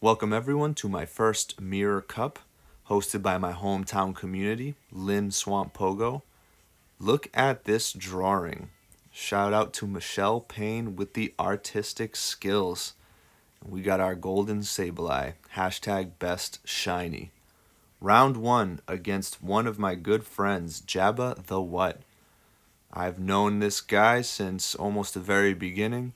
Welcome everyone to my first Mirror Cup, hosted by my hometown community, LynnSwampPogo. Look at this drawing. Shout out to Michelle Payne with the artistic skills. We got our golden Sableye, hashtag best shiny. Round 1 against one of my good friends, Jabba the What. I've known this guy since almost the very beginning,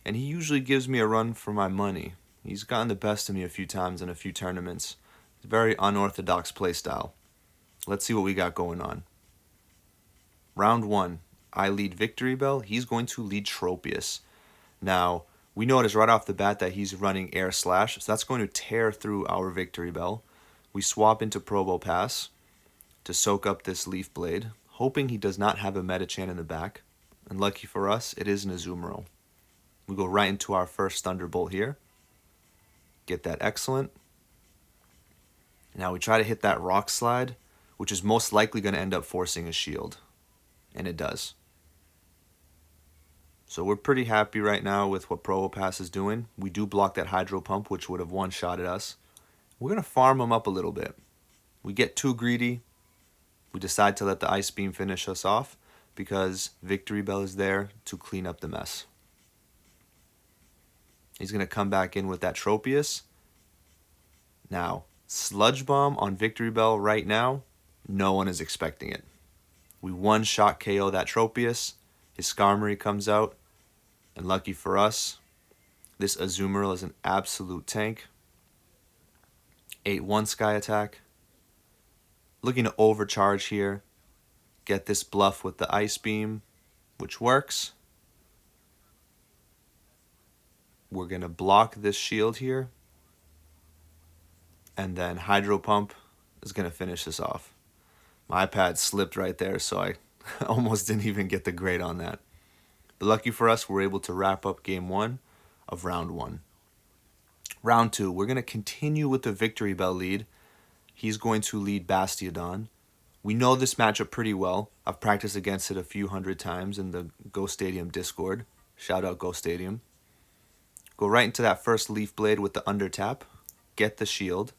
and he usually gives me a run for my money. He's gotten the best of me a few times in a few tournaments. Very unorthodox playstyle. Let's see what we got going on. Round 1, I lead Victory Bell. He's going to lead Tropius. Now, we notice right off the bat that he's running Air Slash, so that's going to tear through our Victory Bell. We swap into Probopass to soak up this Leaf Blade, hoping he does not have a Metachan in the back. And lucky for us, it is an Azumarill. We go right into our first Thunderbolt here. Get that excellent. Now we try to hit that Rock Slide, which is most likely going to end up forcing a shield. And it does. So we're pretty happy right now with what Probopass is doing. We do block that Hydro Pump, which would have one-shotted us. We're going to farm him up a little bit. We get too greedy. We decide to let the Ice Beam finish us off because Victory Bell is there to clean up the mess. He's going to come back in with that Tropius. Now, Sludge Bomb on Victory Bell right now, no one is expecting it. We one-shot KO that Tropius. His Skarmory comes out. And lucky for us, this Azumarill is an absolute tank. 8-1 Sky Attack. Looking to overcharge here. Get this bluff with the Ice Beam, which works. We're going to block this shield here. And then Hydro Pump is going to finish this off. My iPad slipped right there, so I almost didn't even get the grade on that. But lucky for us, we're able to wrap up Game 1 of Round 1. Round 2, we're going to continue with the Victory Bell lead. He's going to lead Bastiodon. We know this matchup pretty well. I've practiced against it a few hundred times in the Go Stadium Discord. Shout out Go Stadium. Go right into that first Leaf Blade with the under tap. Get the shield.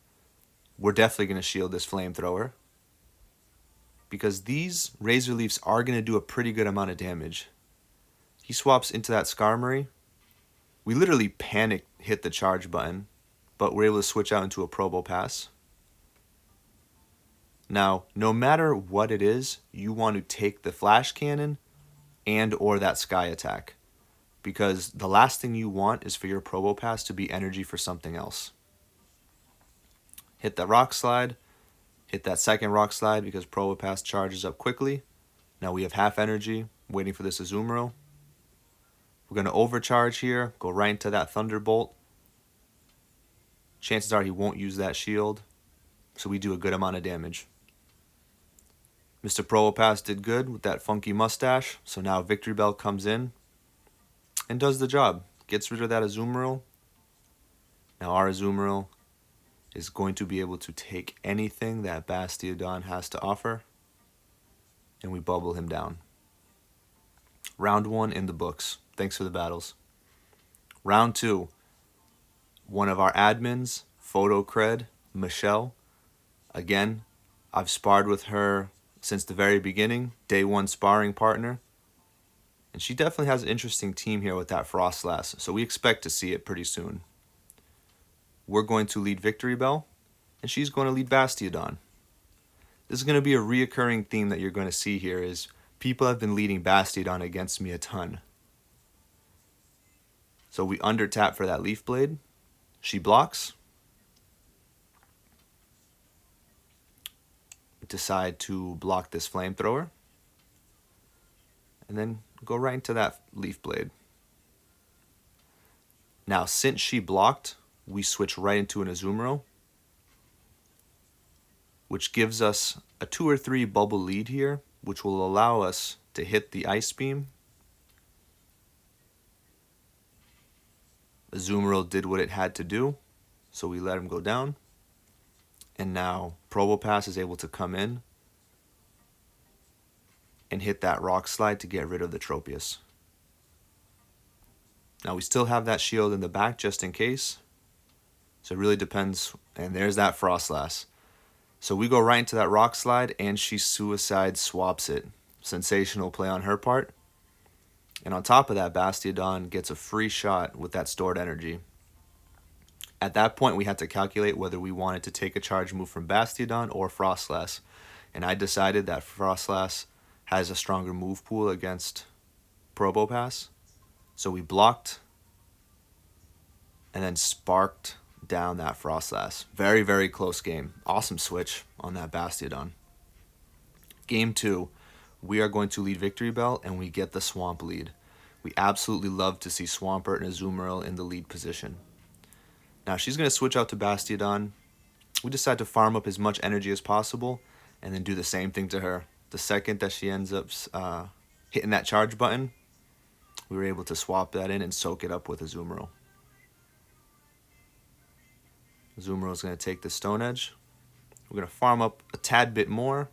We're definitely going to shield this Flamethrower, because these Razor Leafs are going to do a pretty good amount of damage. He swaps into that Skarmory. We literally panic hit the charge button, but we're able to switch out into a Probopass. Now, no matter what it is, you want to take the Flash Cannon and or that Sky Attack, because the last thing you want is for your Probopass to be energy for something else. Hit that Rock Slide. Hit that second Rock Slide because Probopass charges up quickly. Now we have half energy, waiting for this Azumarill. We're going to overcharge here, go right into that Thunderbolt. Chances are he won't use that shield, so we do a good amount of damage. Mr. Probopass did good with that funky mustache, so now Victory Bell comes in and does the job. Gets rid of that Azumarill. Now our Azumarill is going to be able to take anything that Bastiodon has to offer, and we bubble him down. Round 1 in the books. Thanks for the battles. Round 2, one of our admins, Photo Cred, Michelle. Again, I've sparred with her since the very beginning, day 1 sparring partner. And she definitely has an interesting team here with that Frostlass, so we expect to see it pretty soon. We're going to lead Victory Bell, and she's going to lead Bastiodon. This is going to be a reoccurring theme that you're going to see here, is people have been leading Bastiodon against me a ton. So we under tap for that Leaf Blade. She blocks. Decide to block this Flamethrower. And then go right into that Leaf Blade. Now, since she blocked, we switch right into an Azumarill, which gives us a 2 or 3 bubble lead here, which will allow us to hit the Ice Beam. Azumarill did what it had to do, so we let him go down. And now Probopass is able to come in and hit that Rock Slide to get rid of the Tropius. Now we still have that shield in the back just in case. So it really depends. And there's that Frostlass. So we go right into that Rock Slide, and she suicide swaps it. Sensational play on her part. And on top of that, Bastiodon gets a free shot with that stored energy. At that point, we had to calculate whether we wanted to take a charge move from Bastiodon or Frostlass. And I decided that Frostlass has a stronger move pool against Probopass. So we blocked and then sparked down that Frostlass. Very, very close game. Awesome switch on that Bastiodon. Game 2, we are going to lead Victory Bell, and we get the Swamp lead. We absolutely love to see Swampert and Azumarill in the lead position. Now she's going to switch out to Bastiodon. We decide to farm up as much energy as possible and then do the same thing to her. The second that she ends up hitting that charge button, we were able to swap that in and soak it up with Azumarill. Azumarill is going to take the Stone Edge. We're going to farm up a tad bit more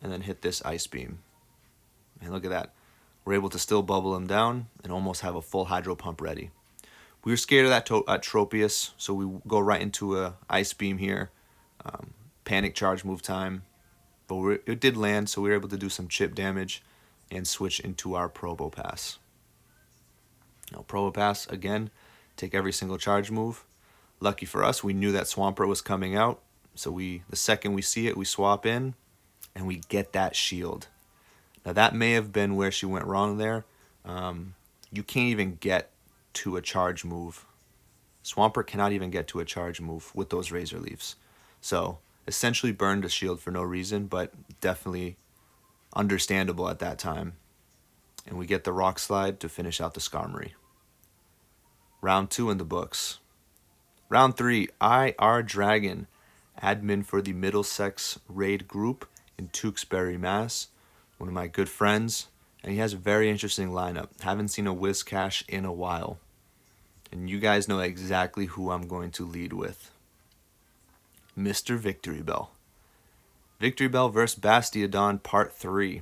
and then hit this Ice Beam. And look at that. We're able to still bubble him down and almost have a full Hydro Pump ready. We were scared of that Tropius, so we go right into a Ice Beam here. Panic Charge move time. But it did land, so we were able to do some chip damage and switch into our Probopass. Now Probopass, again, take every single charge move. Lucky for us, we knew that Swampert was coming out, so the second we see it, we swap in, and we get that shield. Now that may have been where she went wrong there. You can't even get to a charge move. Swampert cannot even get to a charge move with those Razor Leafs. So essentially burned a shield for no reason, but definitely understandable at that time. And we get the Rock Slide to finish out the Skarmory. Round 2 in the books. Round 3, IR Dragon, admin for the Middlesex Raid group in Tewksbury, Mass. One of my good friends, and he has a very interesting lineup. Haven't seen a Whiscash in a while. And you guys know exactly who I'm going to lead with. Mr. Victory Bell. Victory Bell versus Bastiodon Part 3.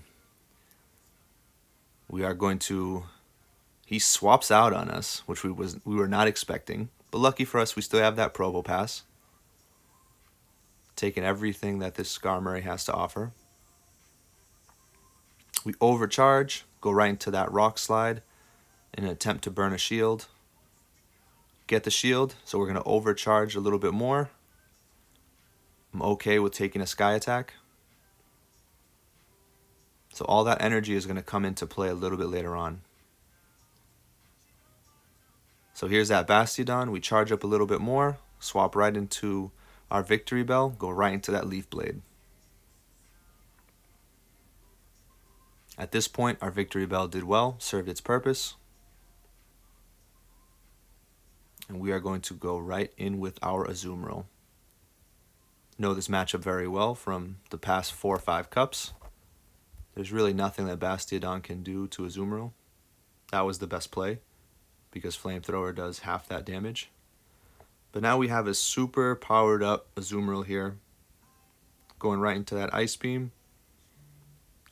We are going to... He swaps out on us, which we were not expecting. But lucky for us, we still have that Probopass. Taking everything that this Skarmory has to offer. We overcharge, go right into that Rock Slide in an attempt to burn a shield. Get the shield, so we're going to overcharge a little bit more. I'm okay with taking a Sky Attack. So all that energy is going to come into play a little bit later on. So here's that Bastiodon. We charge up a little bit more, swap right into our Victory Bell, go right into that Leaf Blade. At this point, our Victory Bell did well, served its purpose. And we are going to go right in with our Azumarill. Know this matchup very well from the past 4 or 5 cups. There's really nothing that Bastiodon can do to Azumarill. That was the best play, because Flamethrower does half that damage. But now we have a super powered up Azumarill here, going right into that Ice Beam.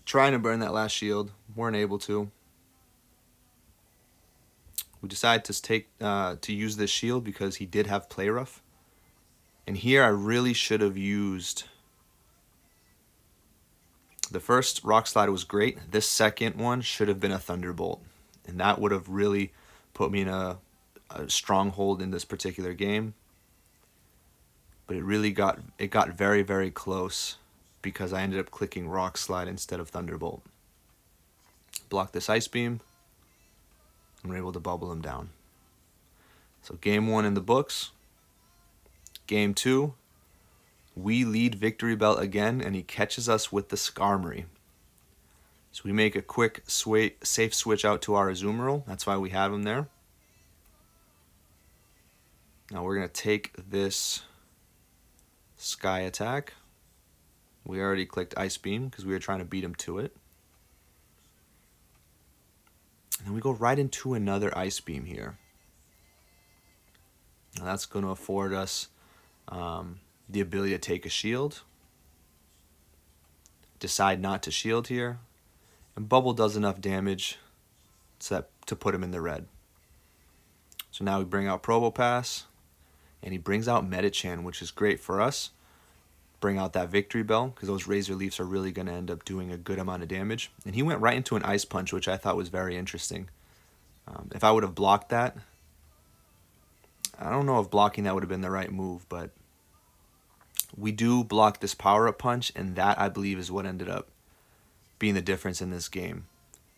Trying to burn that last shield, weren't able to. We decided to use this shield because he did have Play Rough. And here I really should have used... The first Rock Slide was great. This second one should have been a Thunderbolt. And that would have really put me in a stronghold in this particular game. But it got very, very close because I ended up clicking Rock Slide instead of Thunderbolt. Block this Ice Beam, and we're able to bubble him down. So game 1 in the books. Game 2, we lead Victory Bell again, and he catches us with the Skarmory. So we make a quick safe switch out to our Azumarill. That's why we have him there. Now we're going to take this Sky Attack. We already clicked Ice Beam because we were trying to beat him to it. And then we go right into another Ice Beam here. Now that's going to afford us the ability to take a shield. Decide not to shield here. And Bubble does enough damage to put him in the red. So now we bring out Probopass. And he brings out Metachan, which is great for us. Bring out that Victory Bell, because those Razor Leafs are really going to end up doing a good amount of damage. And he went right into an Ice Punch, which I thought was very interesting. If I would have blocked that, I don't know if blocking that would have been the right move, but we do block this Power-Up Punch, and that, I believe, is what ended up being the difference in this game.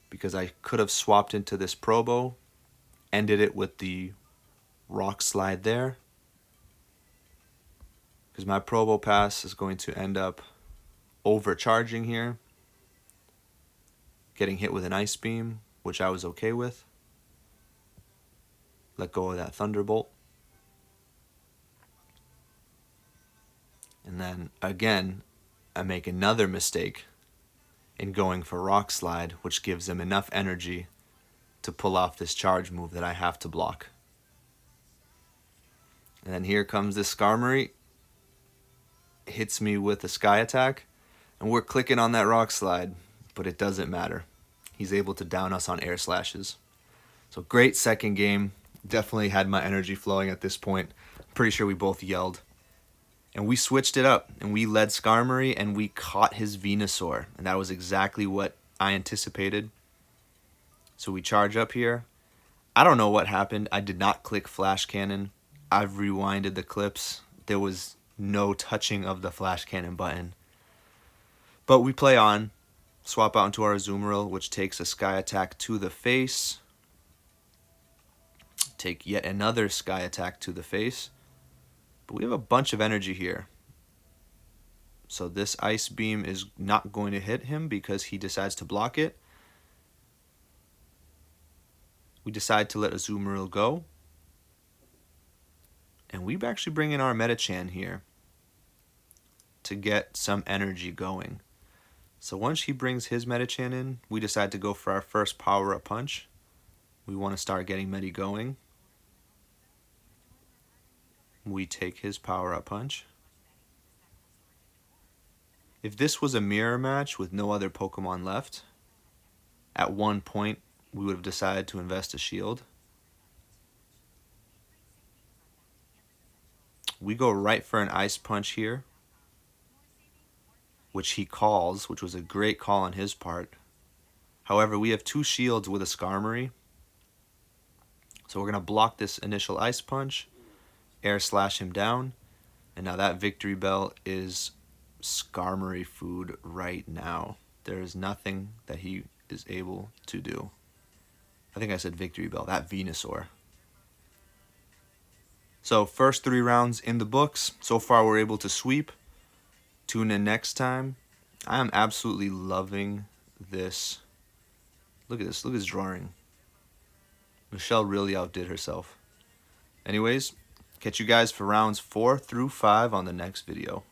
Because I could have swapped into this Probo, ended it with the Rock Slide there, because my Probo Pass is going to end up overcharging here, getting hit with an Ice Beam, which I was okay with. Let go of that Thunderbolt. And then, again, I make another mistake in going for Rock Slide, which gives him enough energy to pull off this charge move that I have to block. And then here comes this Skarmory. Hits me with a Sky Attack, and we're clicking on that Rock Slide, but it doesn't matter. He's able to down us on Air Slashes. So great second game. Definitely had my energy flowing at this point. Pretty sure we both yelled. And we switched it up, and we led Skarmory, and we caught his Venusaur. And that was exactly what I anticipated. So we charge up here. I don't know what happened. I did not click Flash Cannon. I've rewinded the clips. There was no touching of the Flash Cannon button. But we play on. Swap out into our Azumarill, which takes a Sky Attack to the face. Take yet another Sky Attack to the face. But we have a bunch of energy here. So this Ice Beam is not going to hit him because he decides to block it. We decide to let Azumarill go. And we actually bring in our Metachan here to get some energy going. So once he brings his Metachan in, we decide to go for our first Power-Up Punch. We want to start getting Medi going. We take his Power-Up Punch. If this was a mirror match with no other Pokemon left, at one point we would have decided to invest a shield. We go right for an Ice Punch here, which he calls, which was a great call on his part. However, we have two shields with a Skarmory. So we're going to block this initial Ice Punch, Air Slash him down, and now that Victory Bell is Skarmory food right now. There is nothing that he is able to do. I think I said Victory Bell, that Venusaur. So first 3 rounds in the books. So far we're able to sweep. Tune in next time. I am absolutely loving this. Look at this. Look at this drawing. Michelle really outdid herself. Anyways, catch you guys for rounds 4 through 5 on the next video.